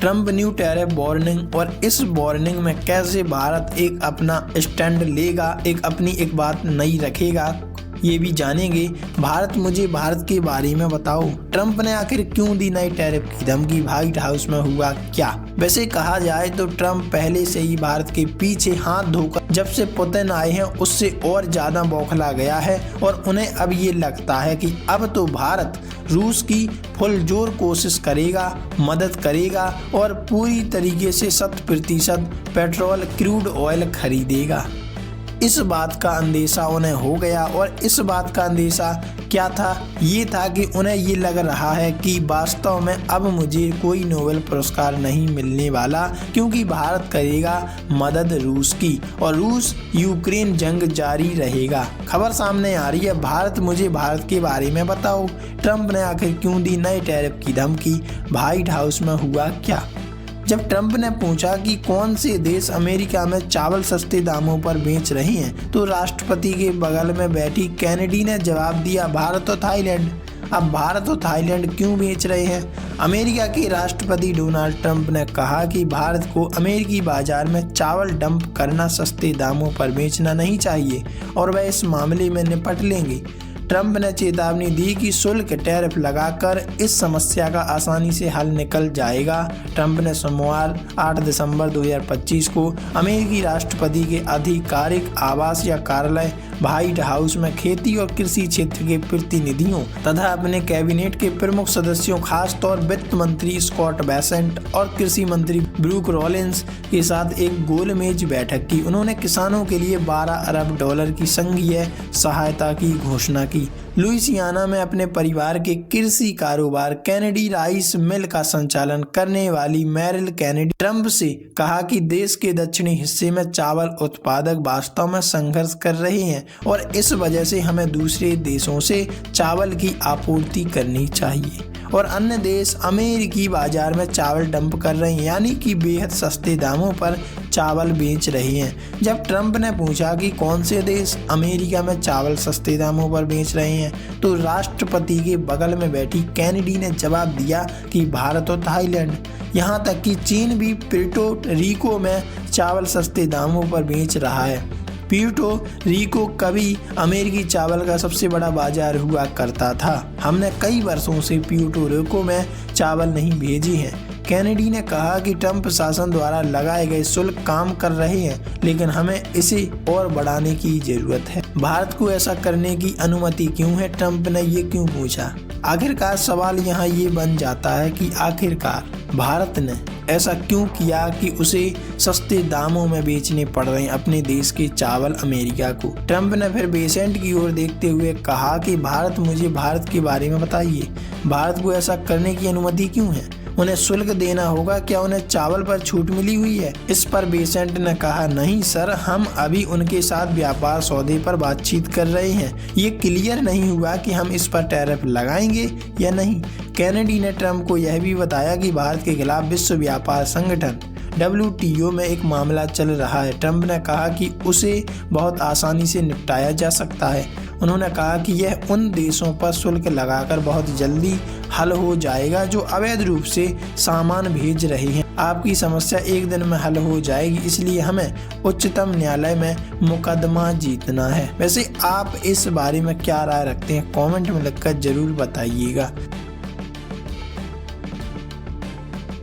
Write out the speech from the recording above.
Trump new tariff warning, और इस warning में कैसे भारत एक अपना स्टैंड लेगा, अपनी एक बात नहीं रखेगा, ये भी जानेंगे। भारत के बारे में बताओ, ट्रंप ने आखिर क्यों दी नई टैरिफ की धमकी, व्हाइट हाउस में हुआ क्या। वैसे कहा जाए तो ट्रंप पहले से ही भारत के पीछे हाथ धोकर जब से पुतिन आए हैं उससे और ज्यादा बौखला गया है, और उन्हें अब ये लगता है कि अब तो भारत रूस की फुल जोर कोशिश करेगा, मदद करेगा और पूरी तरीके से 100% पेट्रोल क्रूड ऑयल खरीदेगा। इस बात का अंदेशा उन्हें हो गया, और इस बात का अंदेशा क्या था, ये था कि उन्हें ये लग रहा है कि वास्तव में अब मुझे कोई नोबेल पुरस्कार नहीं मिलने वाला, क्योंकि भारत करेगा मदद रूस की और रूस यूक्रेन जंग जारी रहेगा। खबर सामने आ रही है, भारत के बारे में बताओ, ट्रंप ने आखिर क्यों दी नई टैरिफ की धमकी, व्हाइट हाउस में हुआ क्या। जब ट्रंप ने पूछा कि कौन से देश अमेरिका में चावल सस्ते दामों पर बेच रहे हैं, तो राष्ट्रपति के बगल में बैठी कैनेडी ने जवाब दिया, भारत और थाईलैंड। अब भारत और थाईलैंड क्यों बेच रहे हैं। अमेरिका के राष्ट्रपति डोनाल्ड ट्रंप ने कहा कि भारत को अमेरिकी बाजार में चावल डंप करना, सस्ते दामों पर बेचना नहीं चाहिए और वह इस मामले में निपट लेंगे। ट्रंप ने चेतावनी दी कि शुल्क टैरिफ लगाकर इस समस्या का आसानी से हल निकल जाएगा। ट्रंप ने सोमवार 8 दिसंबर 2025 को अमेरिकी राष्ट्रपति के आधिकारिक आवास या कार्यालय व्हाइट हाउस में खेती और कृषि क्षेत्र के प्रतिनिधियों तथा अपने कैबिनेट के प्रमुख सदस्यों, खासतौर वित्त मंत्री स्कॉट बेसेंट और कृषि मंत्री ब्रूक रॉलिंस के साथ एक गोलमेज बैठक की। उन्होंने किसानों के लिए $12 अरब की संघीय सहायता की घोषणा की। लुइसियाना में अपने परिवार के कृषि कारोबार कैनेडी राइस मिल का संचालन करने वाली मैरिल कैनेडी ट्रंप से कहा कि देश के दक्षिणी हिस्से में चावल उत्पादक वास्तव में संघर्ष कर रहे हैं और इस वजह से हमें दूसरे देशों से चावल की आपूर्ति करनी चाहिए, और अन्य देश अमेरिकी बाजार में चावल डंप कर रहे हैं, यानी कि बेहद सस्ते दामों पर चावल बेच रहे हैं। जब ट्रंप ने पूछा कि कौन से देश अमेरिका में चावल सस्ते दामों पर बेच रहे हैं, तो राष्ट्रपति के बगल में बैठी कैनेडी ने जवाब दिया कि भारत और थाईलैंड, यहाँ तक कि चीन भी पुर्टो रिको में चावल सस्ते दामों पर बेच रहा है। पुर्टो रिको कभी अमेरिकी चावल का सबसे बड़ा बाजार हुआ करता था। हमने कई वर्षों से पुर्टो रिको में चावल नहीं भेजे हैं। कैनेडी ने कहा कि ट्रंप शासन द्वारा लगाए गए शुल्क काम कर रहे हैं, लेकिन हमें इसे और बढ़ाने की जरूरत है। भारत को ऐसा करने की अनुमति क्यों है, ट्रंप ने ये क्यों पूछा। आखिरकार सवाल यहाँ ये बन जाता है कि आखिरकार भारत ने ऐसा क्यों किया कि उसे सस्ते दामों में बेचने पड़ रहे हैं अपने देश के चावल अमेरिका को। ट्रंप ने फिर बेसेंट की ओर देखते हुए कहा कि मुझे भारत के बारे में बताइए, भारत को ऐसा करने की अनुमति क्यों है, उन्हें शुल्क देना होगा, क्या उन्हें चावल पर छूट मिली हुई है। इस पर बेसेंट ने कहा, नहीं सर, हम अभी उनके साथ व्यापार सौदे पर बातचीत कर रहे हैं, ये क्लियर नहीं हुआ कि हम इस पर टैरिफ लगाएंगे या नहीं। कैनेडी ने ट्रंप को यह भी बताया कि भारत के खिलाफ विश्व व्यापार संगठन WTO में एक मामला चल रहा है। ट्रंप ने कहा कि उसे बहुत आसानी से निपटाया जा सकता है। उन्होंने कहा कि यह उन देशों पर शुल्क लगाकर बहुत जल्दी हल हो जाएगा जो अवैध रूप से सामान भेज रहे हैं। आपकी समस्या एक दिन में हल हो जाएगी, इसलिए हमें उच्चतम न्यायालय में मुकदमा जीतना है। वैसे आप इस बारे में क्या राय रखते हैं, कमेंट में लिखकर जरूर बताइएगा।